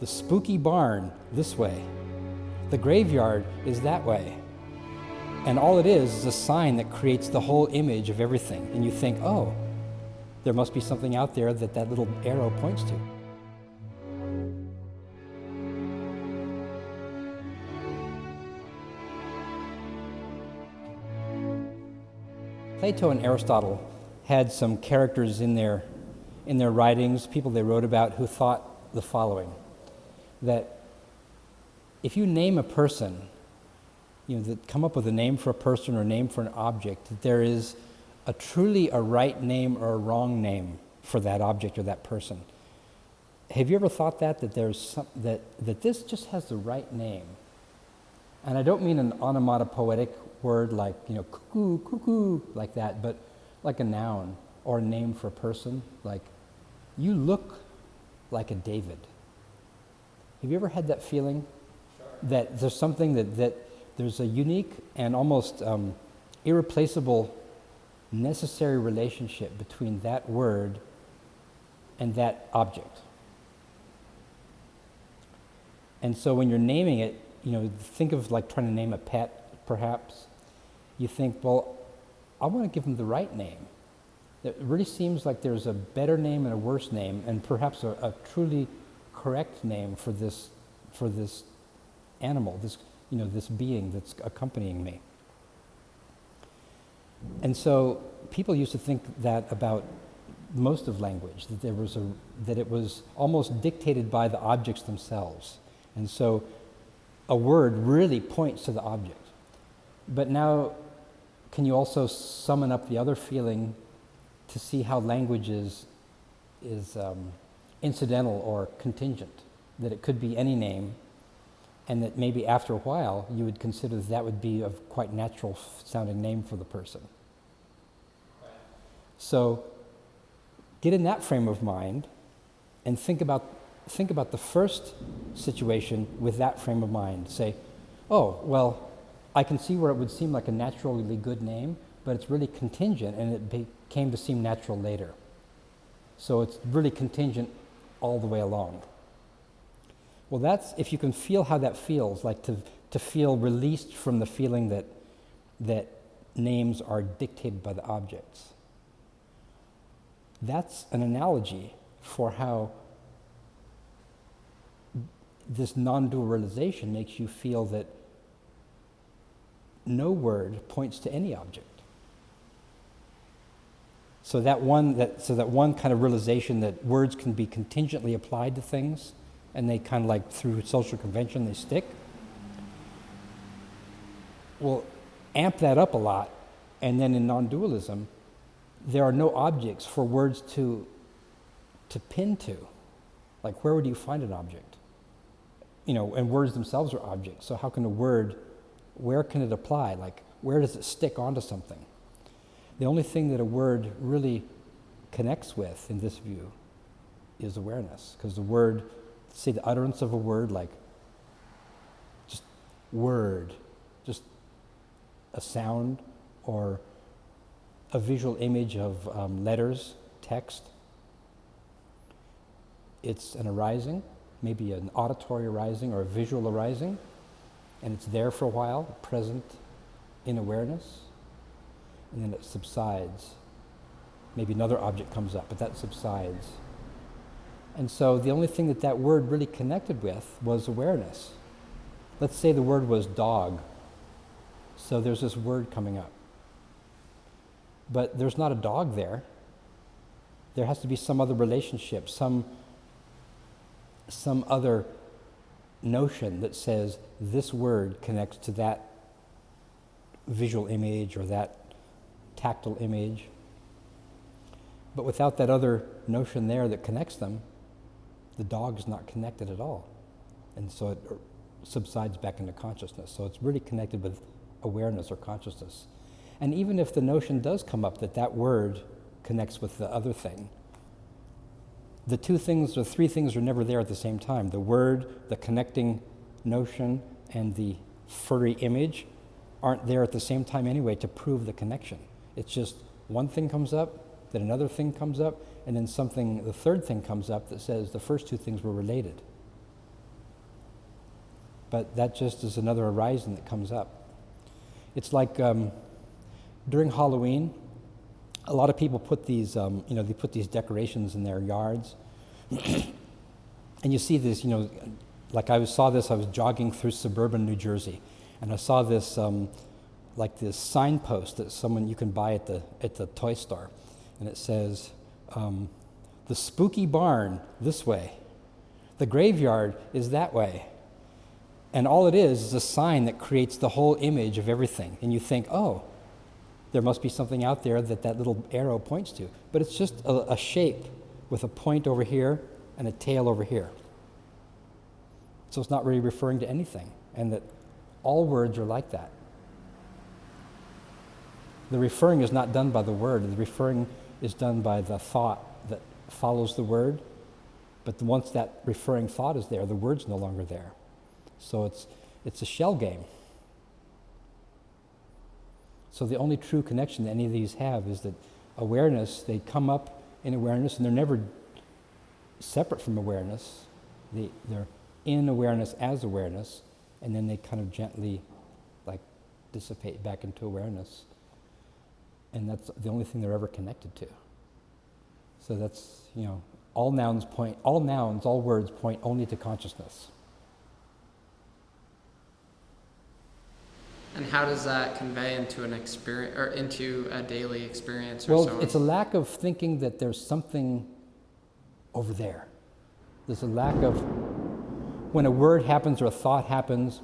The spooky barn this way. The graveyard is that way. And all it is a sign that creates the whole image of everything. And you think, oh, there must be something out there that that little arrow points to. Plato and Aristotle had some characters in their writings, people they wrote about, who thought the following, that if you name a person, that come up with a name for a person or a name for an object, that there is truly a right name or a wrong name for that object or that person. Have you ever thought that this just has the right name? And I don't mean an onomatopoetic word like, cuckoo, cuckoo, like that, but like a noun or a name for a person, like, you look like a David. Have you ever had that feeling? Sure. That there's something that there's a unique and almost irreplaceable necessary relationship between that word and that object. And so when you're naming it, think of like trying to name a pet, perhaps. You think, well, I want to give them the right name. It really seems like there's a better name and a worse name, and perhaps a truly correct name for this animal, this being that's accompanying me. And so people used to think that about most of language, that it was almost dictated by the objects themselves. And so a word really points to the object. But now, can you also summon up the other feeling to see how language is incidental or contingent, that it could be any name, and that maybe after a while you would consider that would be a quite natural sounding name for the person. So get in that frame of mind and think about the first situation with that frame of mind. Say, oh, well, I can see where it would seem like a naturally good name, but it's really contingent, and it came to seem natural later. So it's really contingent all the way along. Well, that's, if you can feel how that feels, like to feel released from the feeling that names are dictated by the objects. That's an analogy for how this non-dual realization makes you feel that no word points to any object. So that one kind of realization that words can be contingently applied to things, and they kind of like through social convention they stick. Well, amp that up a lot, and then in non-dualism, there are no objects for words to pin to. Like, where would you find an object? And words themselves are objects. So how can a word, where can it apply? Like, where does it stick onto something? The only thing that a word really connects with, in this view, is awareness. Because the word, say the utterance of a word, like just word, just a sound or a visual image of letters, text. It's an arising, maybe an auditory arising or a visual arising, and it's there for a while, present in awareness, and then it subsides. Maybe another object comes up, but that subsides. And so the only thing that word really connected with was awareness. Let's say the word was dog. So there's this word coming up. But there's not a dog there. There has to be some other relationship, some other notion that says this word connects to that visual image or that tactile image. But without that other notion there that connects them, the dog is not connected at all. And so it subsides back into consciousness. So it's really connected with awareness or consciousness. And even if the notion does come up that word connects with the other thing, the two things or three things are never there at the same time. The word, the connecting notion, and the furry image aren't there at the same time anyway to prove the connection. It's just one thing comes up, then another thing comes up, and then the third thing comes up that says the first two things were related. but that just is another horizon that comes up. It's like during Halloween, a lot of people put these, they put these decorations in their yards, and you see this, like I was jogging through suburban New Jersey, and I saw this, like this signpost that you can buy at the toy store, and it says, the spooky barn this way, the graveyard is that way. And all it is a sign that creates the whole image of everything. And you think, oh, there must be something out there that little arrow points to. But it's just a shape with a point over here and a tail over here. So it's not really referring to anything. And that all words are like that. The referring is not done by the word. The referring is done by the thought that follows the word. But once that referring thought is there, the word's no longer there. So it's a shell game. So the only true connection that any of these have is that awareness, they come up in awareness, and they're never separate from awareness. They're in awareness as awareness, and then they kind of gently dissipate back into awareness. And that's the only thing they're ever connected to. So that's, all words point only to consciousness. And how does that convey into an experience or into a daily experience? Well, it's a lack of thinking that there's something over there. There's a lack of, when a word happens or a thought happens,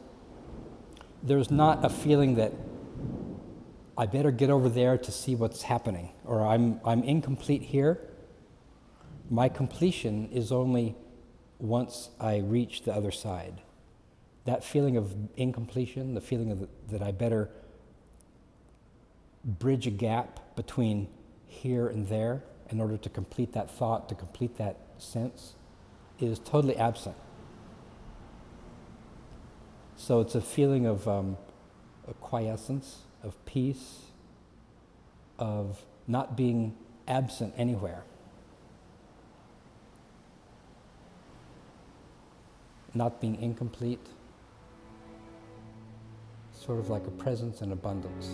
there's not a feeling that I better get over there to see what's happening, or I'm incomplete here. My completion is only once I reach the other side. That feeling of incompletion, the feeling that I better bridge a gap between here and there in order to complete that thought, to complete that sense, is totally absent. So it's a feeling of quiescence, of peace, of not being absent anywhere. Not being incomplete. Sort of like a presence and abundance.